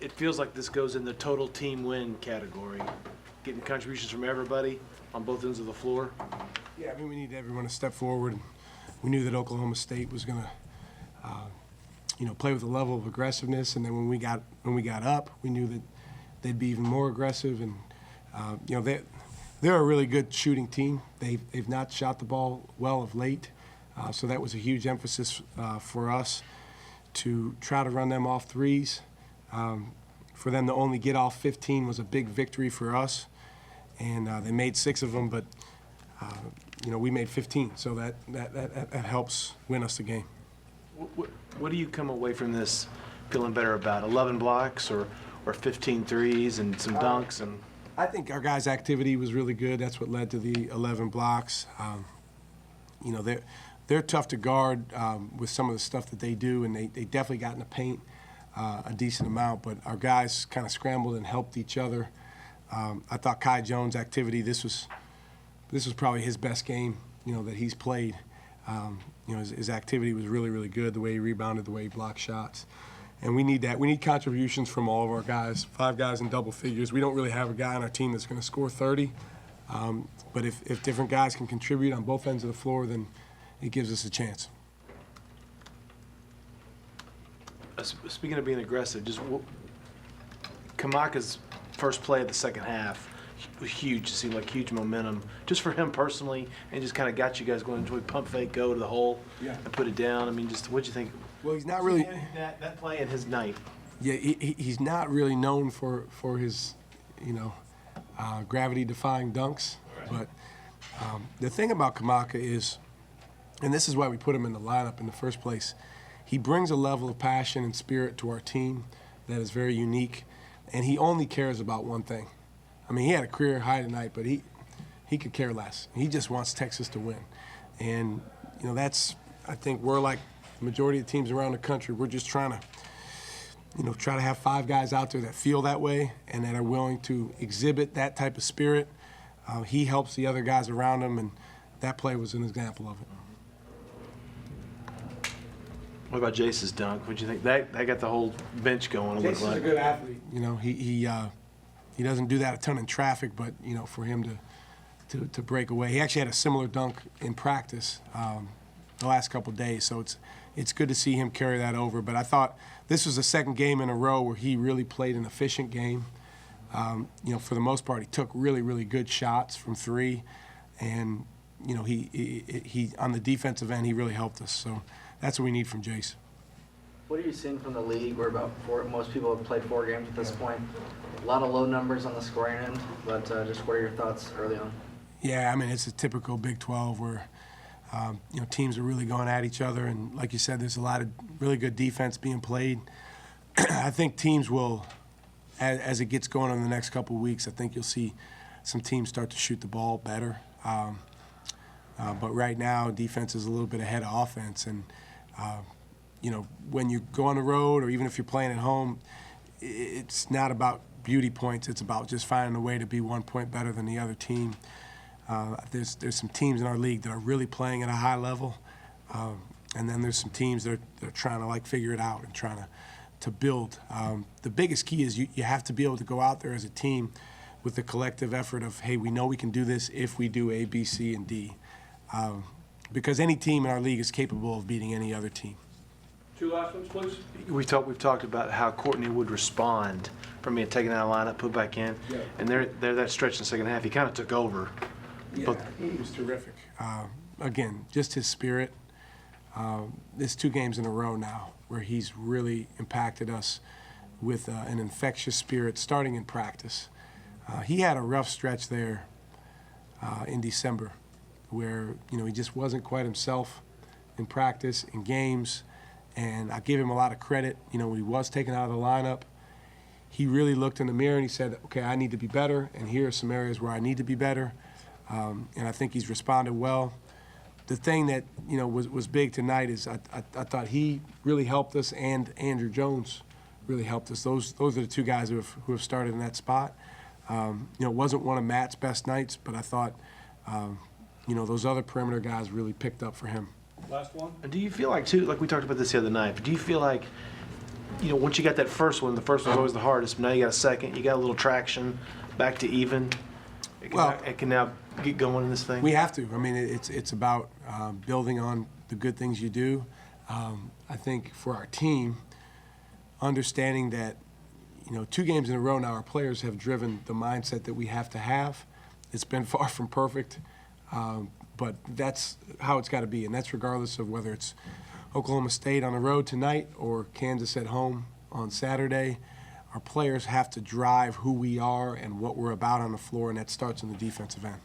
it feels like this goes in the total team win category, getting contributions from everybody on both ends of the floor. Yeah, I mean, we need everyone to step forward. We knew that Oklahoma State was going to, play with a level of aggressiveness, and then when we got up, we knew that they'd be even more aggressive. And they're a really good shooting team. They've not shot the ball well of late, so that was a huge emphasis for us to try to run them off threes. For them to only get off 15 was a big victory for us, and they made 6 of them, but we made 15, so that helps win us the game. What do you come away from this feeling better about? 11 blocks or 15 threes and some dunks? And I think our guys' activity was really good. That's what led to the 11 blocks. They're tough to guard with some of the stuff that they do, and they definitely got in the paint a decent amount, but our guys kind of scrambled and helped each other. I thought Kai Jones' activity, this was probably his best game, that he's played. His activity was really, really good, the way he rebounded, the way he blocked shots. And we need that. We need contributions from all of our guys, 5 guys in double figures. We don't really have a guy on our team that's going to score 30. But if different guys can contribute on both ends of the floor, then it gives us a chance. Speaking of being aggressive, just Kamaka's first play of the second half was huge. It seemed like huge momentum, just for him personally, and just kind of got you guys going into a pump fake, go to the hole, and put it down. I mean, just what'd you think? Well, he's not really that play and his night. Yeah, he's not really known for his, gravity-defying dunks. Right. But the thing about Kamaka is, and this is why we put him in the lineup in the first place, he brings a level of passion and spirit to our team that is very unique, and he only cares about one thing. I mean, he had a career high tonight, but he could care less. He just wants Texas to win. And, I think we're like the majority of teams around the country. We're just trying to, try to have 5 guys out there that feel that way and that are willing to exhibit that type of spirit. He helps the other guys around him, and that play was an example of it. What about Jace's dunk? What'd you think? That got the whole bench going. Jason's a good athlete. He doesn't do that a ton in traffic, but for him to break away, he actually had a similar dunk in practice the last couple of days. So it's good to see him carry that over. But I thought this was the second game in a row where he really played an efficient game. For the most part, he took really, really good shots from 3, and he on the defensive end, he really helped us. So that's what we need from Jace. What are you seeing from the league? We're about 4. Most people have played 4 games at this point. A lot of low numbers on the scoring end, but just what are your thoughts early on? Yeah, I mean, it's a typical Big 12 where teams are really going at each other, and like you said, there's a lot of really good defense being played. I think teams will, as it gets going in the next couple of weeks, I think you'll see some teams start to shoot the ball better. But right now, defense is a little bit ahead of offense, and when you go on the road or even if you're playing at home, it's not about beauty points. It's about just finding a way to be 1 point better than the other team. There's some teams in our league that are really playing at a high level, and then there's some teams that are trying to figure it out and trying to build. The biggest key is you have to be able to go out there as a team with the collective effort of, hey, we know we can do this if we do A, B, C, and D. Because any team in our league is capable of beating any other team. 2 last ones, please. We've talked about how Courtney would respond from being taken out of the lineup, put back in, and there that stretch in the second half, he kind of took over. Yeah, he was terrific. Again, just his spirit. There's 2 games in a row now where he's really impacted us with an infectious spirit starting in practice. He had a rough stretch there in December where, he just wasn't quite himself in practice, in games, and I give him a lot of credit. When he was taken out of the lineup, he really looked in the mirror and he said, okay, I need to be better, and here are some areas where I need to be better, and I think he's responded well. The thing that, was big tonight is I thought he really helped us, and Andrew Jones really helped us. Those are the 2 guys who have started in that spot. It wasn't one of Matt's best nights, but I thought, those other perimeter guys really picked up for him. Last one. Do you feel like, too, like we talked about this the other night, but do you feel like once you got that first one, the first one's always the hardest, but now you got a second, you got a little traction, back to even. It can now get going in this thing. We have to. I mean, it's about building on the good things you do. I think for our team, understanding that, 2 games in a row now, our players have driven the mindset that we have to have. It's been far from perfect, but that's how it's got to be, and that's regardless of whether it's Oklahoma State on the road tonight or Kansas at home on Saturday. Our players have to drive who we are and what we're about on the floor, and that starts in the defensive end.